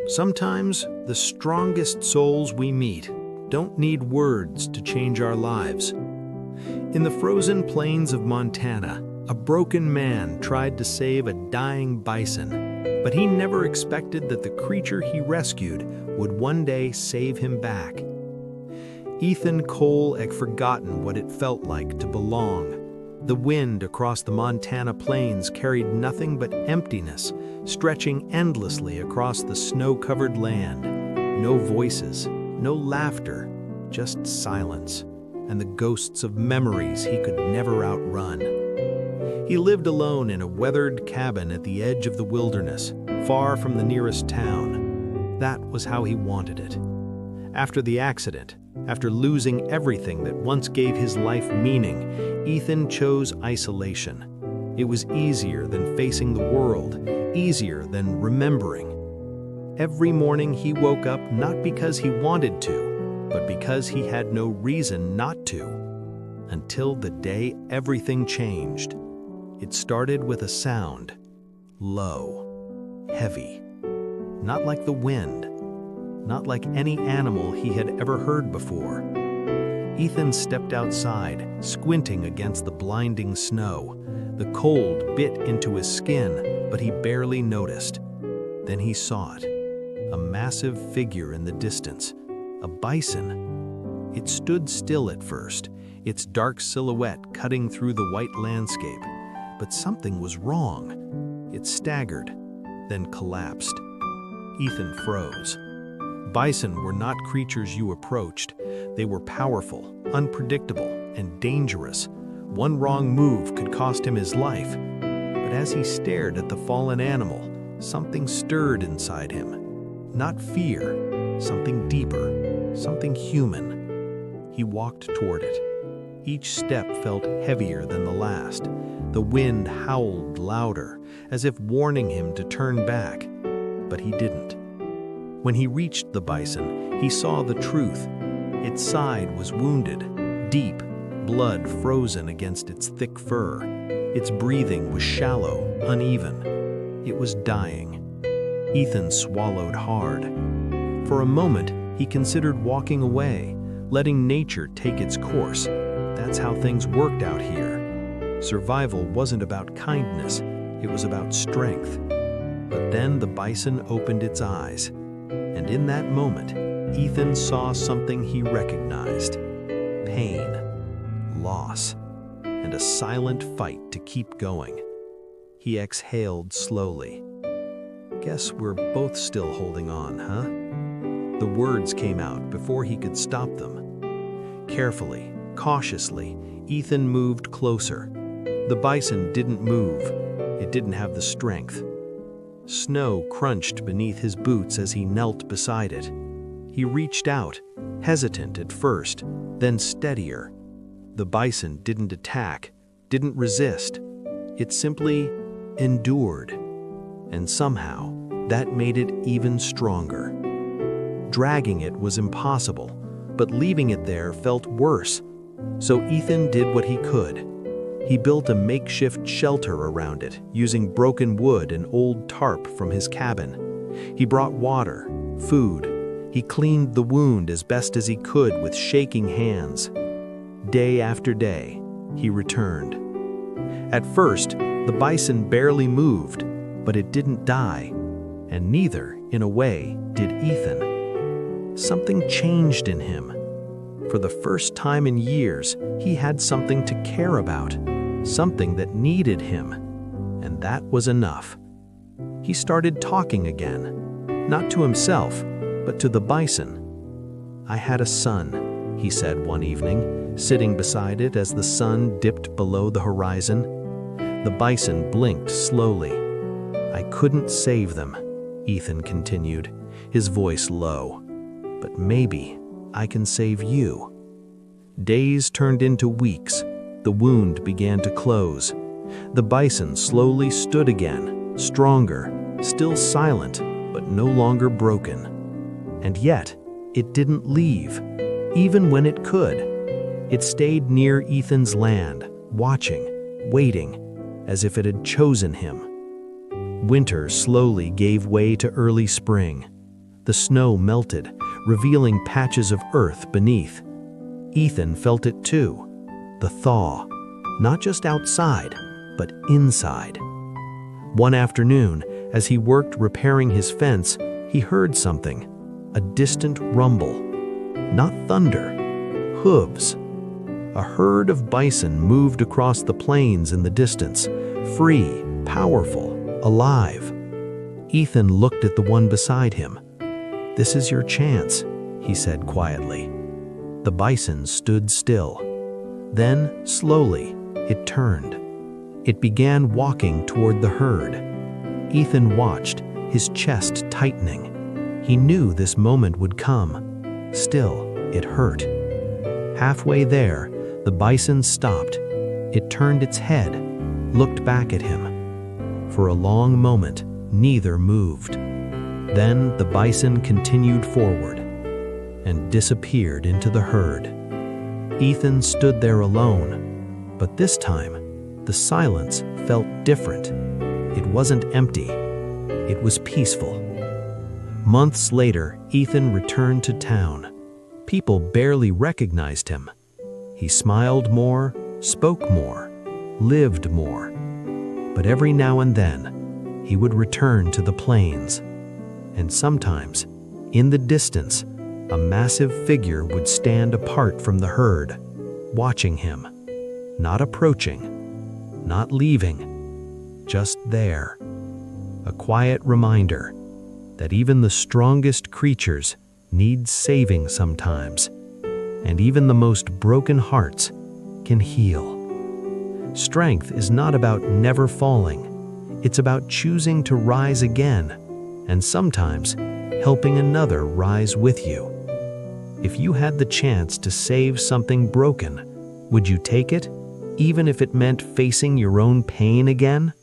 Sometimes the strongest souls we meet don't need words to change our lives. In the frozen plains of Montana, a broken man tried to save a dying bison, but he never expected that the creature he rescued would one day save him back. Ethan Cole had forgotten what it felt like to belong. The wind across the Montana plains carried nothing but emptiness, stretching endlessly across the snow-covered land. No voices, no laughter, just silence, and the ghosts of memories he could never outrun. He lived alone in a weathered cabin at the edge of the wilderness, far from the nearest town. That was how he wanted it. After the accident, after losing everything that once gave his life meaning, Ethan chose isolation. It was easier than facing the world, easier than remembering. Every morning he woke up not because he wanted to, but because he had no reason not to. Until the day everything changed. It started with a sound, low, heavy, not like the wind, not like any animal he had ever heard before. Ethan stepped outside, squinting against the blinding snow. The cold bit into his skin, but he barely noticed. Then he saw it, a massive figure in the distance, a bison. It stood still at first, its dark silhouette cutting through the white landscape. But something was wrong. It staggered, then collapsed. Ethan froze. Bison were not creatures you approached. They were powerful, unpredictable, and dangerous. One wrong move could cost him his life. But as he stared at the fallen animal, something stirred inside him. Not fear, something deeper, something human. He walked toward it. Each step felt heavier than the last. The wind howled louder, as if warning him to turn back. But he didn't. When he reached the bison, he saw the truth. Its side was wounded, deep, blood frozen against its thick fur. Its breathing was shallow, uneven. It was dying. Ethan swallowed hard. For a moment, he considered walking away, letting nature take its course. That's how things worked out here. Survival wasn't about kindness, it was about strength. But then the bison opened its eyes. And in that moment, Ethan saw something he recognized. Pain, loss, and a silent fight to keep going. He exhaled slowly. Guess we're both still holding on, huh? The words came out before he could stop them. Carefully, cautiously, Ethan moved closer. The bison didn't move. It didn't have the strength. Snow crunched beneath his boots as he knelt beside it. He reached out, hesitant at first, then steadier. The bison didn't attack, didn't resist. It simply endured. And somehow, that made it even stronger. Dragging it was impossible, but leaving it there felt worse. So Ethan did what he could. He built a makeshift shelter around it, using broken wood and old tarp from his cabin. He brought water, food. He cleaned the wound as best as he could with shaking hands. Day after day, he returned. At first, the bison barely moved, but it didn't die. And neither, in a way, did Ethan. Something changed in him. For the first time in years, he had something to care about, something that needed him, and that was enough. He started talking again, not to himself, but to the bison. "I had a son," he said one evening, sitting beside it as the sun dipped below the horizon. The bison blinked slowly. "I couldn't save them," Ethan continued, his voice low. "But maybe I can save you." Days turned into weeks. The wound began to close. The bison slowly stood again, stronger, still silent, but no longer broken. And yet, it didn't leave, even when it could. It stayed near Ethan's land, watching, waiting, as if it had chosen him. Winter slowly gave way to early spring. The snow melted, revealing patches of earth beneath. Ethan felt it too, the thaw, not just outside, but inside. One afternoon, as he worked repairing his fence, he heard something, a distant rumble. Not thunder, hooves. A herd of bison moved across the plains in the distance, free, powerful, alive. Ethan looked at the one beside him. "This is your chance," he said quietly. The bison stood still. Then, slowly, it turned. It began walking toward the herd. Ethan watched, his chest tightening. He knew this moment would come. Still, it hurt. Halfway there, the bison stopped. It turned its head, looked back at him. For a long moment, neither moved. Then the bison continued forward and disappeared into the herd. Ethan stood there alone, but this time, the silence felt different. It wasn't empty. It was peaceful. Months later, Ethan returned to town. People barely recognized him. He smiled more, spoke more, lived more. But every now and then, he would return to the plains. And sometimes, in the distance, a massive figure would stand apart from the herd, watching him, not approaching, not leaving, just there. A quiet reminder that even the strongest creatures need saving sometimes, and even the most broken hearts can heal. Strength is not about never falling. It's about choosing to rise again, and sometimes helping another rise with you. If you had the chance to save something broken, would you take it, even if it meant facing your own pain again?